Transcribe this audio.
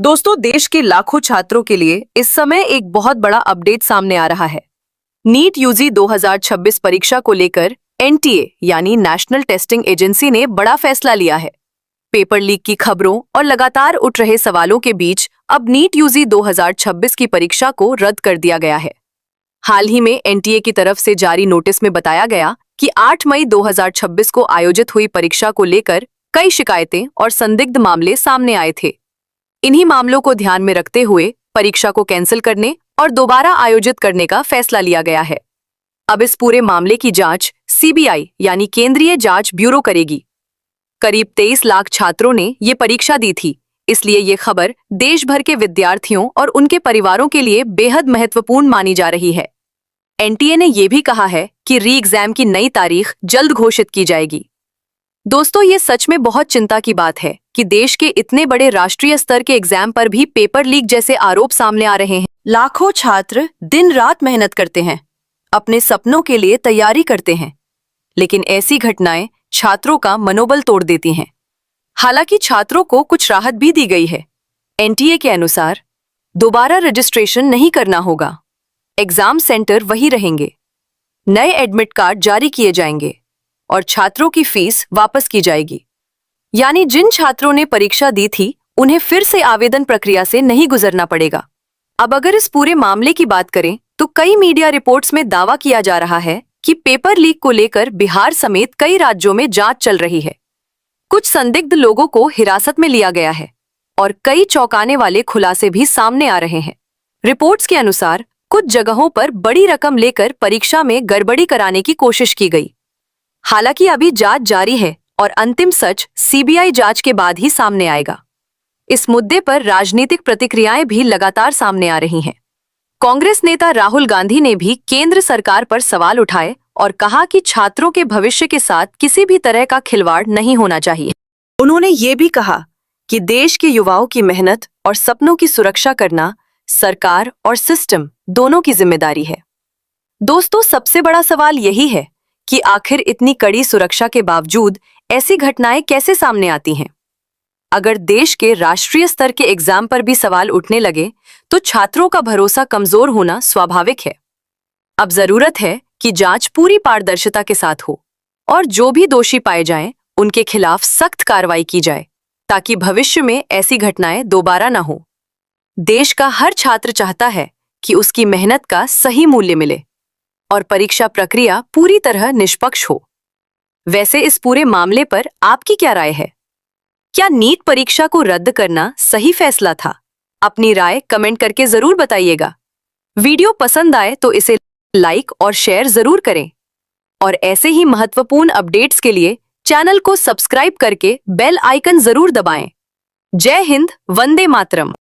दोस्तों, देश के लाखों छात्रों के लिए इस समय एक बहुत बड़ा अपडेट सामने आ रहा है। नीट यूजी 2026 परीक्षा को लेकर एनटीए यानी नेशनल टेस्टिंग एजेंसी ने बड़ा फैसला लिया है। पेपर लीक की खबरों और लगातार उठ रहे सवालों के बीच अब नीट यूजी 2026 की परीक्षा को रद्द कर दिया गया है। हाल ही में एनटीए की तरफ से जारी नोटिस में बताया गया कि 8 मई 2026 को आयोजित हुई परीक्षा को लेकर कई शिकायतें और संदिग्ध मामले सामने आए थे। इन्हीं मामलों को ध्यान में रखते हुए परीक्षा को कैंसिल करने और दोबारा आयोजित करने का फैसला लिया गया है। अब इस पूरे मामले की जांच सीबीआई यानी केंद्रीय जांच ब्यूरो करेगी। करीब 23 लाख छात्रों ने ये परीक्षा दी थी, इसलिए ये खबर देश भर के विद्यार्थियों और उनके परिवारों के लिए बेहद महत्वपूर्ण मानी जा रही है। एनटीए ने यह भी कहा है कि री एग्जाम की नई तारीख जल्द घोषित की जाएगी। दोस्तों, ये सच में बहुत चिंता की बात है कि देश के इतने बड़े राष्ट्रीय स्तर के एग्जाम पर भी पेपर लीक जैसे आरोप सामने आ रहे हैं। लाखों छात्र दिन रात मेहनत करते हैं, अपने सपनों के लिए तैयारी करते हैं, लेकिन ऐसी घटनाएं छात्रों का मनोबल तोड़ देती हैं। हालांकि छात्रों को कुछ राहत भी दी गई है। एनटीए के अनुसार दोबारा रजिस्ट्रेशन नहीं करना होगा, एग्जाम सेंटर वही रहेंगे, नए एडमिट कार्ड जारी किए जाएंगे और छात्रों की फीस वापस की जाएगी। यानी जिन छात्रों ने परीक्षा दी थी उन्हें फिर से आवेदन प्रक्रिया से नहीं गुजरना पड़ेगा। अब अगर इस पूरे मामले की बात करें तो कई मीडिया रिपोर्ट्स में दावा किया जा रहा है कि पेपर लीक को लेकर बिहार समेत कई राज्यों में जांच चल रही है। कुछ संदिग्ध लोगों को हिरासत में लिया गया है और कई चौंकाने वाले खुलासे भी सामने आ रहे हैं। रिपोर्ट्स के अनुसार कुछ जगहों पर बड़ी रकम लेकर परीक्षा में गड़बड़ी कराने की कोशिश की गई। हालांकि अभी जांच जारी है और अंतिम सच सीबीआई जांच के बाद ही सामने आएगा। इस मुद्दे पर राजनीतिक प्रतिक्रियाएं भी लगातार सामने आ रही हैं। कांग्रेस नेता राहुल गांधी ने भी केंद्र सरकार पर सवाल उठाए और कहा कि छात्रों के भविष्य के साथ किसी भी तरह का खिलवाड़ नहीं होना चाहिए। उन्होंने ये भी कहा कि देश के युवाओं की मेहनत और सपनों की सुरक्षा करना सरकार और सिस्टम दोनों की जिम्मेदारी है। दोस्तों, सबसे बड़ा सवाल यही है कि आखिर इतनी कड़ी सुरक्षा के बावजूद ऐसी घटनाएं कैसे सामने आती हैं। अगर देश के राष्ट्रीय स्तर के एग्जाम पर भी सवाल उठने लगे तो छात्रों का भरोसा कमजोर होना स्वाभाविक है। अब जरूरत है कि जांच पूरी पारदर्शिता के साथ हो और जो भी दोषी पाए जाएं, उनके खिलाफ सख्त कार्रवाई की जाए ताकि भविष्य में ऐसी घटनाएं दोबारा न हो। देश का हर छात्र चाहता है कि उसकी मेहनत का सही मूल्य मिले और परीक्षा प्रक्रिया पूरी तरह निष्पक्ष हो। वैसे इस पूरे मामले पर आपकी क्या राय है? क्या नीट परीक्षा को रद्द करना सही फैसला था? अपनी राय कमेंट करके जरूर बताइएगा। वीडियो पसंद आए तो इसे लाइक और शेयर जरूर करें और ऐसे ही महत्वपूर्ण अपडेट्स के लिए चैनल को सब्सक्राइब करके बेल आइकन जरूर दबाएं। जय हिंद, वंदे मातरम।